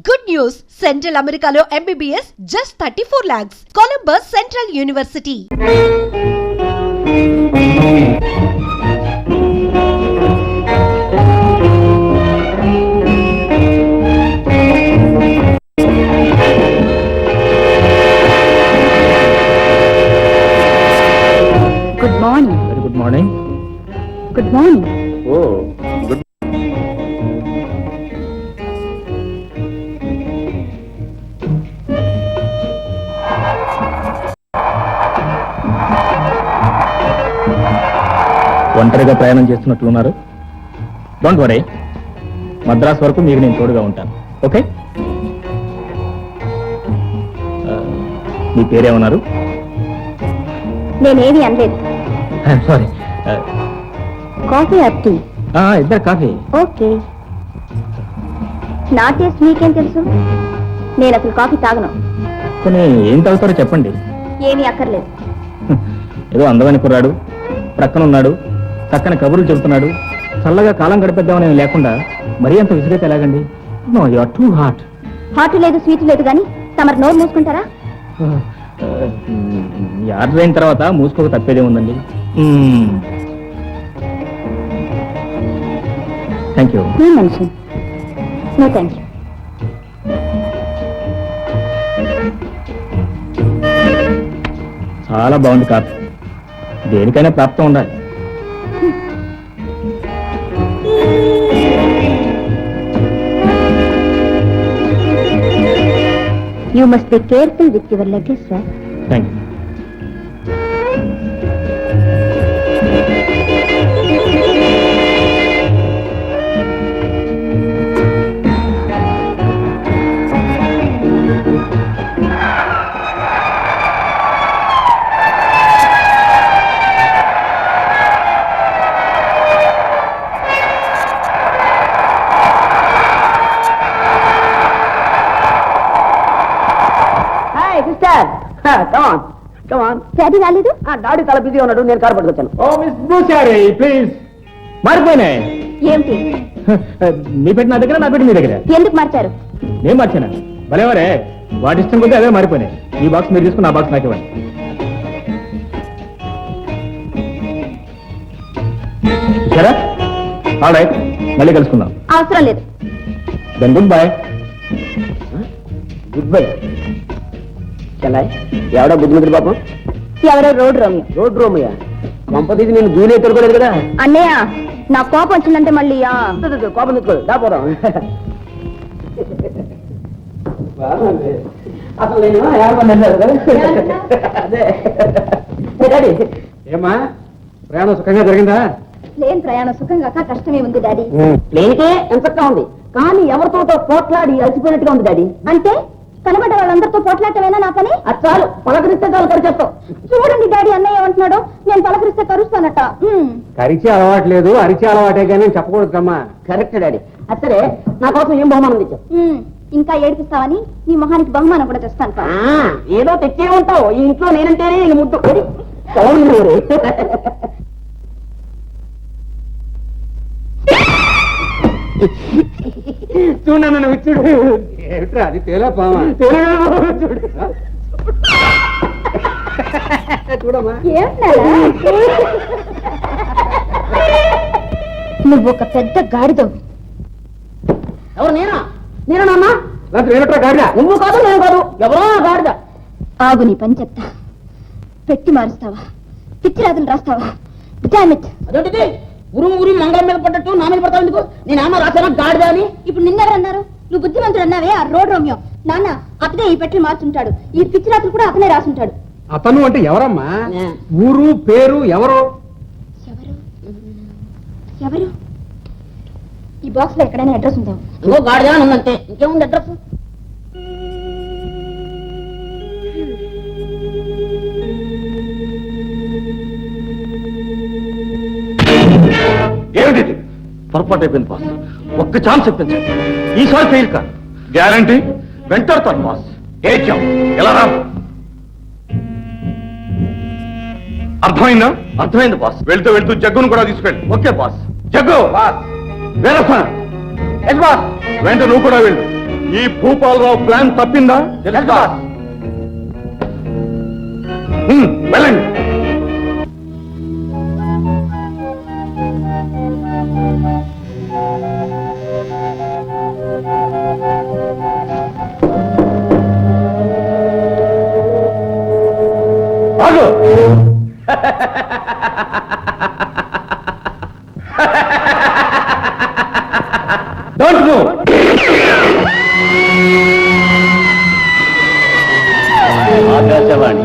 Good news! Central Americalo MBBS just 34 lakhs. Columbus Central University. Good morning. Very good morning. Good morning. Oh, good. ఒంటరిగా ప్రయాణం చేస్తున్నట్లున్నారు. Don't worry, Madras వరకు మీకు నేను తోడుగా ఉంటాను. ఓకే, మీ పేరేమన్నారు? నేనేమి అనలేదు. సారీ. Coffee or tea? ఇద్దరు కాఫీ. ఓకే. నా టేస్ట్ మీకేం తెలుసు? నేను అసలు కాఫీ తాగను. కొన్ని ఏం తాగుతారో చెప్పండి. ఏమీ అక్కర్లేదు. ఏదో అందమైన కుర్రాడు, ప్రక్కన ఉన్నాడు, చక్కని కబుర్లు చెబుతున్నాడు, చల్లగా కాలం గడిపేద్దామని లేకుండా మరీ అంత విసిరైతే ఎలాగండి? No, you are too hot. Hot లేదు, స్వీట్ లేదు, కానీ తమరు నోరు మూసుకుంటారా? ఈ ఆర్డర్ అయిన తర్వాత మూసుకోక తప్పేదే ఉందండి. Thank you. No mention. No thank you. చాలా బాగుంది కాఫీ. దేనికైనా ప్రాప్తం ఉండాలి. You must be careful with your luggage, sir. Thank you. Daddy రాలేదు? డాడీ చాలా బిజీ ఉన్నాడు, నేను కారు పట్టుకొచ్చాను. ఓ మిస్ బ్రూచారీ, ప్లీజ్. మారిపోయినాయి. ఏమిటి? మీ పెట్టి నా దగ్గర, నా పెట్టి మీ దగ్గర. ఎందుకు మార్చారు? నేను మార్చానా? భలేవరే, వాటి ఇష్టం కొద్దీ అవే మారిపోయినాయి. ఈ బాక్స్ మీరు తీసుకుని, ఆ బాక్స్ నాకు ఇవ్వండి. సరే, ఆల్ రైట్, మళ్ళీ కలుసుకుందాం. అవసరం లేదు. Then good bye. Good bye. చెల్లాయ్, ఎవడో బుద్ధిమంతుడు పాపం? ఎవరో రోడ్ రోమియో. రోడ్ రోమయ్య కొంపతీసి నేను దూలే తొలగలేదు కదా. అన్నయ్య, నా కోపం వచ్చిందంటే మళ్ళీ కోపం తెచ్చుకోదు, దాపోదాం. అసలు నేను అదే డాడీ. ఏమా, ప్రయాణం సుఖంగా జరిగిందా? ప్లేన్ ప్రయాణం సుఖంగా కష్టమే ఉంది డాడీ. ప్లేన్కే ఎంత ఉంది, కానీ ఎవరితో పోట్లాడి అలసిపోయినట్టుగా ఉంది డాడీ. అంటే కనబడ్డ వాళ్ళందరితో పోట్లాటమేనా నా పని? అది చాలు, పలకరిస్తే చాలు కరిచేస్తావు. చూడండి డాడీ, అన్నయ్య ఏమంటున్నాడు, నేను పలకరిస్తే కరుస్తానట. కరిచే అలవాటు లేదు, అరిచే అలవాటే కానీ చెప్పకూడదు అమ్మా. Correct daddy. సరే, నా కోసం ఏం బహుమానం తెచ్చావు? ఇంకా ఏడిపిస్తావని నీ మొహానికి బహుమానం కూడా తెస్తాను. ఏదో తెచ్చే ఉంటావు, ఈ ఇంట్లో నేనంటేనే ఇంక ముద్దు. చూడు నన్ను చూడు. ఏమిట్రా అది? తేలా పామా? చూడు చూడమ్మా. నువ్వు ఒక పెద్ద గాడిదవు. ఎవరు? నేనా? నేనా? ఏమిట్రా గాడిదా? నువ్వు కాదు, నేను కాదు, ఎవరో గాడిద. ఆగు, నీ పని చెప్తా. పెట్టి మారుస్తావా? పిచ్చి రాతలు రాస్తావా? అదేంటిది? ఉరి మంగళం మీద పడ్డట్టు నా మీద పడతావు ఎందుకు? నేనేమో రాసానా గాడిద అని? ఇప్పుడు నిన్నెవరన్నారు? నువ్వు బుద్ధిమంతుడు అన్నావే, ఆ రోడ్ రోమియో. నాన్న, అతనే ఈ పెట్టి మార్చుంటాడు. ఈ పిచ్చి రాతలు కూడా అతనే రాసుంటాడు. అతను అంటే ఎవరమ్మా? ఊరు పేరు ఎవరు? ఎవరు? ఈ బాక్స్ లో ఎక్కడైనా అడ్రస్ ఉందా? ఇంకో గాడిద అని ఉందంటే ఇంకేముంది అడ్రస్? ఏమిటి? పొరపాటు అయిపోయింది బాస్. ఒక్క ఛాన్స్ ఇప్పించండి, ఈసారి ఫెయిల్ కాదు. గ్యారంటీ వెంటాడుతాను బాస్. ఏం ఎలా రా? అర్థమైందా? అర్థమైంది బాస్. వెళ్తూ వెళ్తూ జగ్గును కూడా తీసుకెళ్ళి. Okay boss. జగ్గు బాస్, వేరే బాస్, వెంట నువ్వు కూడా వెళ్ళు. ఈ భూపాలరావు ప్లాన్ తప్పిందా? వెళ్ళండి. ఆగు. Don't move. ఆకాశవాణి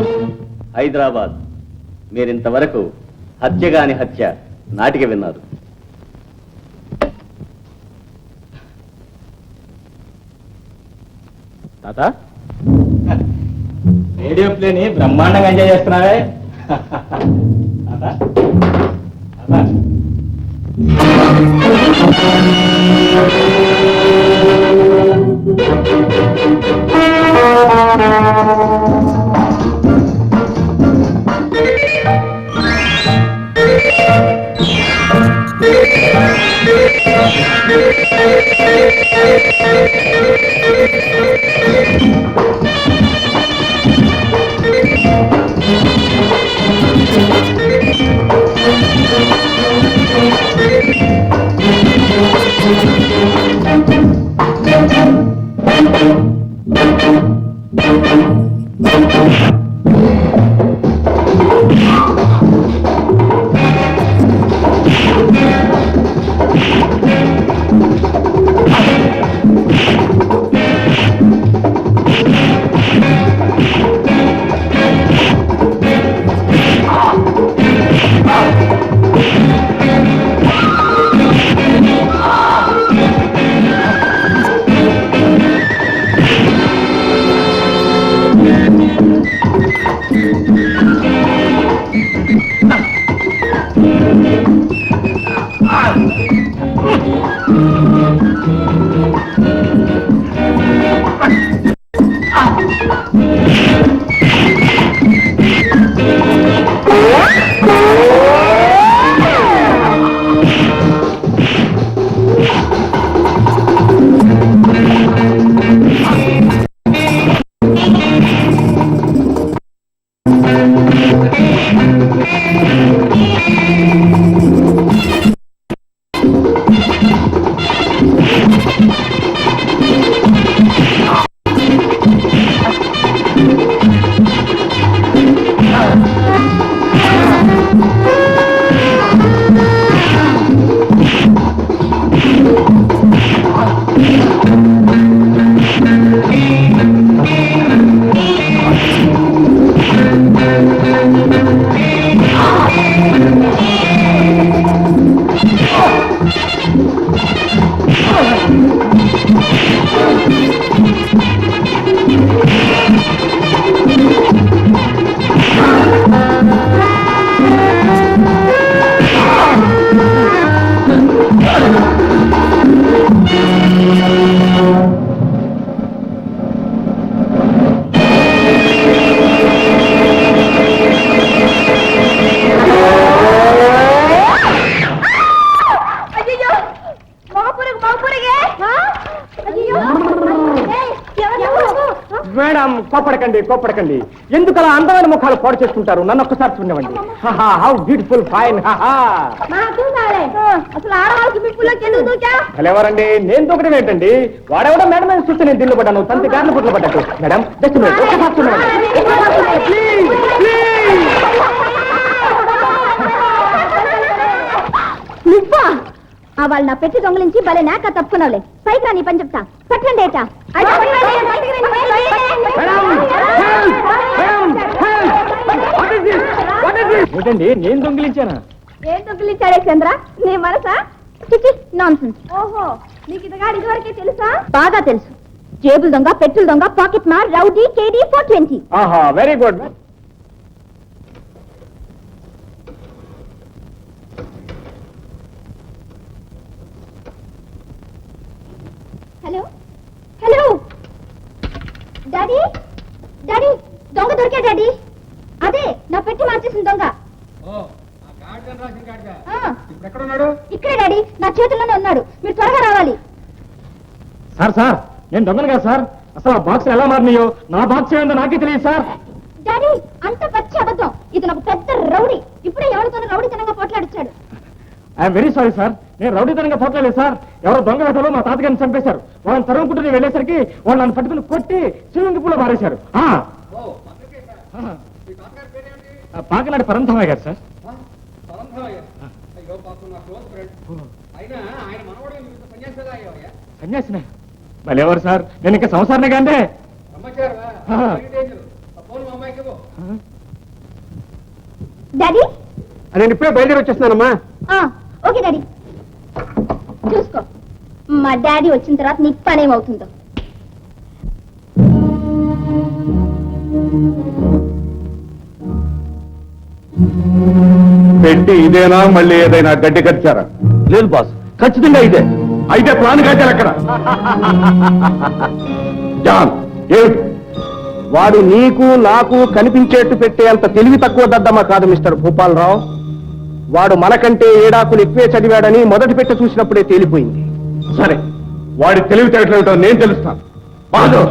హైదరాబాద్. మీరింతవరకు హత్యగాని హత్య నాటిక విన్నారు. తాత రేడియో ప్లేని బ్రహ్మాండంగా ఎంజాయ్ చేస్తున్నావే. తాత తాత మేడం కోపడకండి. ఎందుకు అలా అందమైన ముఖాలు పాడు చేసుకుంటారు? నన్ను ఒక్కసారి చూడండి. How beautiful fine. అసలు ఆడవాళ్ళకి పిప్పులకి ఎందుకు దూకా? ఎవరండి? నేను దూకడం ఏంటండి? వాడెవడో మేడం మీద చూస్తే నేను దిల్లు పడ్డాను. తంతి గార్లు పుట్లు పడ్డట్టు. మేడం జస్ట్ ఒక్కసారి చూడండి. నువ్వా? వాళ్ళు నా పెట్టి దొంగలించి భలే నాక తప్పుకున్నావులే. పైకి రా, నీ పని చెప్తా. కట్టండి ఏటా. ఏంటండి నేను దొంగిలించానా? ఏం దొంగిలించాడే చంద్ర? నీ మనసా? నాన్సెన్స్. ఓహో, నీకు ఇదిగాడు ఇదివరకే తెలుసా? బాగా తెలుసు. జేబుల దొంగ, పెట్రోల్ దొంగ, పాకెట్ మార్, రౌడీ, కేడీ 420. ఆహా, వెరీ గుడ్. హలో డాడీ, దొంగ దొరికా డాడీ. అదే నా పెట్టి మార్చేసిన దొంగ. ఇక్కడే డాడీ, నా చేతుల్లోనే ఉన్నాడు. మీరు త్వరగా రావాలి. సార్ నేను దొంగను కదా సార్. అసలు ఆ బాక్స్ ఎలా మారినాయో నా బాక్స్ ఏందో నాకే తెలియదు సార్. డాడీ అంత పచ్చి అబద్ధం. ఇతను ఒక పెద్ద రౌడీ. ఇప్పుడే ఎవరితోనూ రౌడీతనంగా పోట్లాడిచ్చాడు. I'm very sorry sir. నేను రౌడీతనంగా పోట్లేదు సార్. ఎవరో దొంగ వేటలో మా తాతగారిని చంపేశారు. వాళ్ళని తరుముకుంటూ నేను వెళ్ళేసరికి వాళ్ళు నన్ను పట్టుకుని కొట్టి స్విమ్మింగ్ పూల్ లో మారేశారు. పాకనాడు పరంధమయ్య గారు సార్. సన్యాసిన మళ్ళీ ఎవరు సార్? నేను ఇంకా సంసారనే కానీ. డాడీ నేను ఇప్పుడే బయలుదేరి వచ్చేస్తున్నానమ్మా. Okay daddy. చూసుకో మా డాడీ వచ్చిన తర్వాత నీ పనేమవుతుందో. పెట్టి ఇదేనా మళ్ళీ ఏదైనా గడ్డి కట్టారా? లేదు బాస్, ఖచ్చితంగా ఇదే. అయితే ప్లాన్ కట్టారు అక్కడ. జాన్ ఏమిటి? వాడు నీకు నాకు కనిపించేట్టు పెట్టే అంత తెలివి తక్కువ దద్దమ్మా కాదు మిస్టర్ భూపాలరావు. వాడు మనకంటే ఏడాకులు ఎక్కువే చదివాడని మొదటి పెట్టె చూసినప్పుడే తేలిపోయింది. సరే, వాడి తెలివితేటలేమిటో నేను తెలుస్తాను. బాదు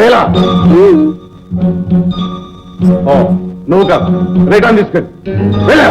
లేలా. నువ్వు కాదు, రిటర్న్ తీసుకెళ్ళి వెళ్ళా.